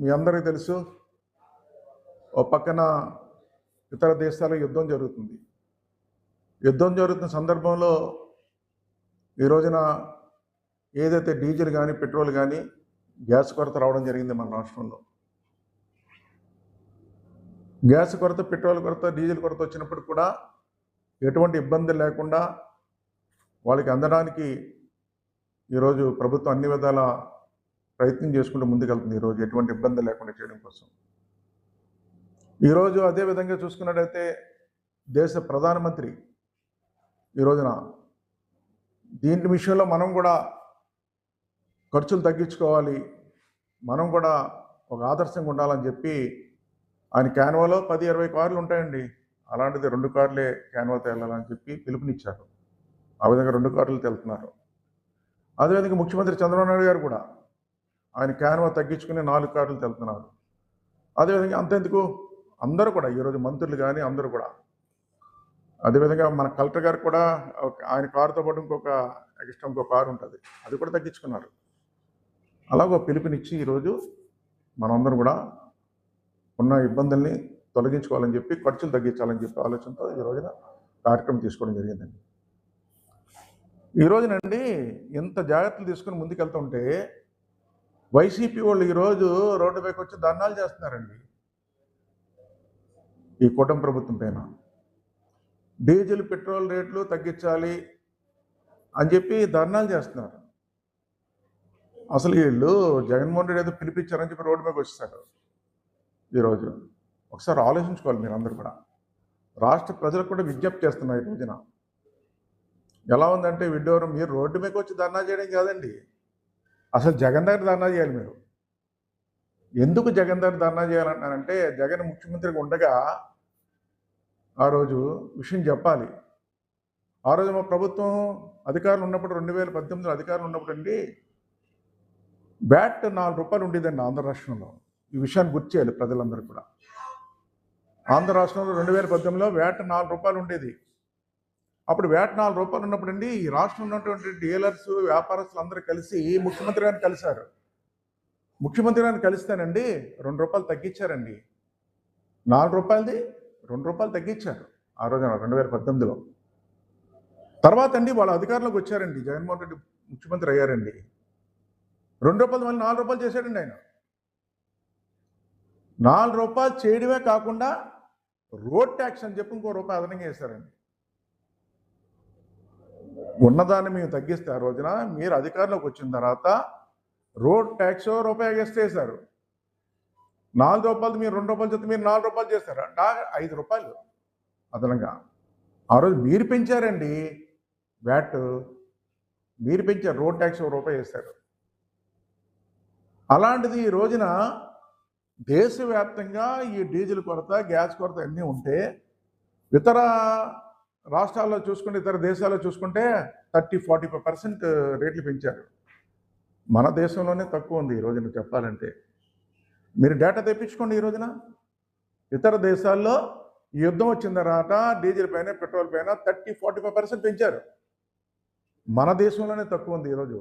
మీ అందరికీ తెలుసు, ఓ పక్కన ఇతర దేశాల యుద్ధం జరుగుతుంది. యుద్ధం జరుగుతున్న సందర్భంలో ఈ రోజున ఏదైతే డీజిల్ కానీ పెట్రోల్ కానీ గ్యాస్ కొరత రావడం జరిగింది మన రాష్ట్రంలో. గ్యాస్ కొరత, పెట్రోల్ కొరత, డీజిల్ కొరత వచ్చినప్పుడు కూడా ఎటువంటి ఇబ్బంది లేకుండా వాళ్ళకి అందడానికి ఈరోజు ప్రభుత్వం అన్ని విధాల ప్రయత్నం చేసుకుంటూ ముందుకెళ్తుంది. ఈరోజు ఎటువంటి ఇబ్బంది లేకుండా చేయడం కోసం. ఈరోజు అదేవిధంగా చూసుకున్నట్టయితే దేశ ప్రధానమంత్రి ఈ రోజున దీని విషయంలో మనం కూడా ఖర్చులు తగ్గించుకోవాలి, మనం కూడా ఒక ఆదర్శంగా ఉండాలని చెప్పి ఆయన క్యాన్వాలో 10-20 కార్లు ఉంటాయండి, అలాంటిది 2 కార్లే క్యాన్వాతో వెళ్ళాలని చెప్పి పిలుపునిచ్చారు. ఆ విధంగా 2 కార్లు వెళ్తున్నారు. అదేవిధంగా ముఖ్యమంత్రి చంద్రబాబు నాయుడు గారు కూడా ఆయన క్యాన్వా తగ్గించుకుని 4 కార్లు వెళ్తున్నారు. అదేవిధంగా అంతెందుకు అందరూ కూడా ఈరోజు మంత్రులు కానీ అందరూ కూడా, అదేవిధంగా మన కలెక్టర్ గారు కూడా ఆయన కారుతో పాటు ఇంకో కారు ఉంటుంది, అది కూడా తగ్గించుకున్నారు. అలాగో పిలుపునిచ్చి ఈరోజు మనందరం కూడా ఉన్న ఇబ్బందుల్ని తొలగించుకోవాలని చెప్పి, ఖర్చులు తగ్గించాలని చెప్పి ఆలోచనతో ఈ రోజున కార్యక్రమం తీసుకోవడం జరిగిందండి. ఈ రోజునండి ఎంత జాగ్రత్తలు తీసుకుని ముందుకెళ్తుంటే వైసీపీ వాళ్ళు ఈరోజు రోడ్డుపైకి వచ్చి ధర్నాలు చేస్తున్నారండి. ఈ కూటమి ప్రభుత్వం పైన డీజిల్ పెట్రోల్ రేట్లు తగ్గించాలి అని చెప్పి ధర్నాలు చేస్తున్నారు. అసలు వీళ్ళు జగన్మోహన్ రెడ్డి ఏదో పిలిపించారని చెప్పి రోడ్డు మీదకి వచ్చేసారు. ఈరోజు ఒకసారి ఆలోచించుకోవాలి మీరు అందరూ కూడా. రాష్ట్ర ప్రజలకు కూడా విజ్ఞప్తి చేస్తున్నారు ఈ రోజున. ఎలా ఉందంటే విడ్డూరం, మీరు రోడ్డు మీదకి వచ్చి ధర్నా చేయడం కాదండి, అసలు జగన్ దగ్గర ధర్నా చేయాలి మీరు. ఎందుకు జగన్ దగ్గర ధర్నా చేయాలంటారంటే, జగన్ ముఖ్యమంత్రిగా ఉండగా ఆ రోజు విషయం చెప్పాలి. ఆ రోజు మా ప్రభుత్వం అధికారులు ఉన్నప్పుడు 2018లో అధికారులు ఉన్నప్పుడు అండి వ్యాట్ 4 రూపాయలు ఉండేదండి ఆంధ్ర రాష్ట్రంలో. ఈ విషయాన్ని గుర్తు చేయాలి ప్రజలందరూ కూడా. ఆంధ్ర రాష్ట్రంలో 2018లో వ్యాట్ 4 రూపాయలు ఉండేది. అప్పుడు వ్యాట్ 4 రూపాయలు ఉన్నప్పుడు అండి ఈ రాష్ట్రంలో ఉన్నటువంటి డీలర్స్, వ్యాపారస్తులు అందరూ కలిసి ముఖ్యమంత్రి గారిని కలిశారు. ముఖ్యమంత్రి గారిని కలిస్తేనండి 2 రూపాయలు తగ్గించారండి. 4 రూపాయలది 2 రూపాయలు తగ్గించారు ఆ రోజున 2018లో. తర్వాత అండి వాళ్ళ అధికారంలోకి వచ్చారండి, జగన్మోహన్ రెడ్డి ముఖ్యమంత్రి అయ్యారండి. 2 రూపాయలు మళ్ళీ 4 రూపాయలు చేశాడండి ఆయన. 4 రూపాయలు చేయడమే కాకుండా రోడ్ ట్యాక్స్ అని చెప్పి ఇంకో రూపాయి అదనంగా వేశారండి. ఉన్నదాన్ని మేము తగ్గిస్తే ఆ రోజున మీరు అధికారంలోకి వచ్చిన తర్వాత రోడ్ ట్యాక్స్ రూపాయి వేస్తారు. 4 రూపాయలు మీరు 2 రూపాయలు చెప్తే మీరు 4 రూపాయలు చేస్తారు అంటే 5 రూపాయలు అదనంగా. ఆ రోజు మీరు పెంచారండి వ్యాట్, మీరు పెంచారు. రోడ్ ట్యాక్స్ రూపాయి వేశారు. అలాంటిది ఈ రోజున దేశవ్యాప్తంగా ఈ డీజిల్ కొరత, గ్యాస్ కొరత అన్నీ ఉంటే ఇతర రాష్ట్రాల్లో చూసుకుంటే, ఇతర దేశాల్లో చూసుకుంటే 30-45% రేట్లు పెంచారు. మన దేశంలోనే తక్కువ ఉంది ఈ రోజున చెప్పాలంటే. మీరు డేటా తెప్పించుకోండి. ఈ రోజున ఇతర దేశాల్లో ఈ యుద్ధం వచ్చిన తర్వాత డీజిల్ పైన, పెట్రోల్ పైన 30-45% పెంచారు. మన దేశంలోనే తక్కువ ఉంది. ఈరోజు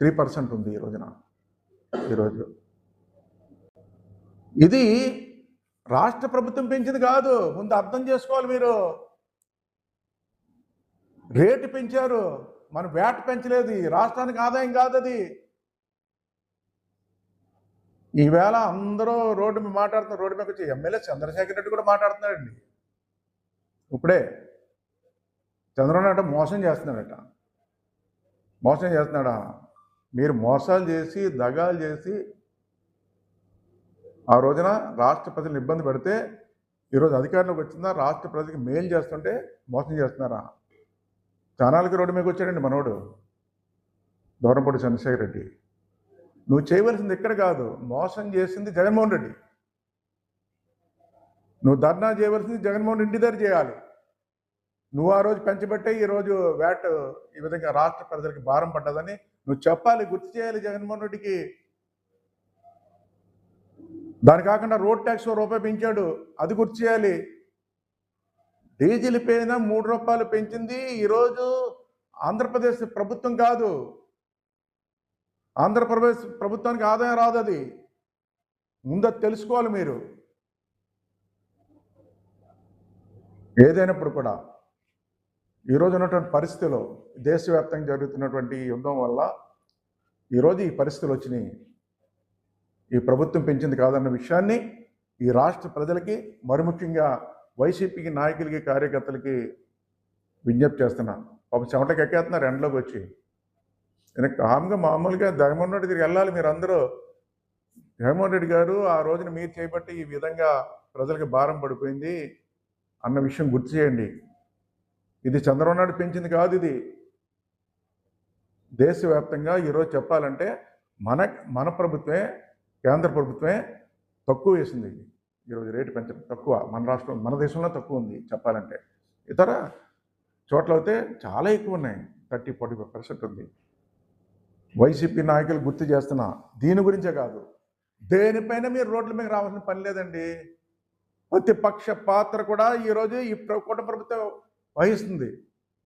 3% ఉంది ఈ రోజున. ఈరోజు ఇది రాష్ట్ర ప్రభుత్వం పెంచింది కాదు, ముందు అర్థం చేసుకోవాలి మీరు. రేటు పెంచారు, మన వ్యాట్ పెంచలేదు. రాష్ట్రానికి ఆదాయం కాదు అది. ఈవేళ అందరూ రోడ్డు మీద మాట్లాడుతున్నారు. రోడ్డు మీదకి వచ్చి ఎమ్మెల్యే చంద్రశేఖర్ రెడ్డి కూడా మాట్లాడుతున్నాడండి. ఇప్పుడే చంద్రబాబు నాయుడు మోసం చేస్తున్నాడట. మోసం చేస్తున్నాడా? మీరు మోసాలు చేసి, దగాలు చేసి ఆ రోజున రాష్ట్ర ప్రజలను ఇబ్బంది పెడితే ఈరోజు అధికారంలోకి వచ్చిందా, రాష్ట్ర ప్రజలకు మేలు చేస్తుంటే మోసం చేస్తున్నారా? చానాలకి రోడ్డు మీదకి వచ్చాడండి మనోడు దూరంపూడి చంద్రశేఖర్ రెడ్డి. నువ్వు చేయవలసింది ఇక్కడ కాదు, మోసం చేసింది జగన్మోహన్ రెడ్డి. నువ్వు ధర్నా చేయవలసింది జగన్మోహన్ రెడ్డి దగ్గర చేయాలి. నువ్వు ఆ రోజు పెంచబట్టే ఈరోజు వ్యాట్ ఈ విధంగా రాష్ట్ర ప్రజలకి భారం పడ్డదని నువ్వు చెప్పాలి, గుర్తు చేయాలి జగన్మోహన్ రెడ్డికి. దాని కాకుండా రోడ్ ట్యాక్స్ రూపాయి పెంచాడు, అది గుర్తు చేయాలి. డీజిల్ పైన 3 రూపాయలు పెంచింది ఈరోజు ఆంధ్రప్రదేశ్ ప్రభుత్వం కాదు. ఆంధ్రప్రదేశ్ ప్రభుత్వానికి ఆదాయం రాదు అది. ముందు అది తెలుసుకోవాలి మీరు. ఏదైనప్పుడు కూడా ఈరోజు ఉన్నటువంటి పరిస్థితిలో దేశవ్యాప్తంగా జరుగుతున్నటువంటి ఈ యుద్ధం వల్ల ఈరోజు ఈ పరిస్థితులు వచ్చినాయి. ఈ ప్రభుత్వం పెంచింది కాదన్న విషయాన్ని ఈ రాష్ట్ర ప్రజలకి, మరి ముఖ్యంగా వైసీపీకి నాయకులకి, కార్యకర్తలకి విజ్ఞప్తి చేస్తున్నాను. పాపం చెమటకి ఎక్కేస్తున్నారు ఎండలోకి వచ్చి. నేను కామ్గా మామూలుగా జగన్మోహన్ రెడ్డి దగ్గరికి వెళ్ళాలి మీరు అందరూ. జగన్మోహన్ రెడ్డి గారు ఆ రోజున మీరు చేపట్టి ఈ విధంగా ప్రజలకు భారం పడిపోయింది అన్న విషయం గుర్తు చేయండి. ఇది చంద్రబాబు నాయుడు పెంచింది కాదు. ఇది దేశవ్యాప్తంగా ఈరోజు చెప్పాలంటే మన ప్రభుత్వమే, కేంద్ర ప్రభుత్వమే తక్కువ వేసింది. ఈరోజు రేటు పెంచడం తక్కువ. మన రాష్ట్రం, మన దేశంలో తక్కువ ఉంది చెప్పాలంటే. ఇతర చోట్ల అయితే చాలా ఎక్కువ ఉన్నాయి. 30-40% ఉంది. వైసీపీ నాయకులు గుర్తు చేస్తున్నా, దీని గురించే కాదు, దేనిపైన మీరు రోడ్ల మీద రావాల్సిన పని లేదండి. ప్రతిపక్ష పాత్ర కూడా ఈరోజు ఈ కూటమి ప్రభుత్వం వహిస్తుంది.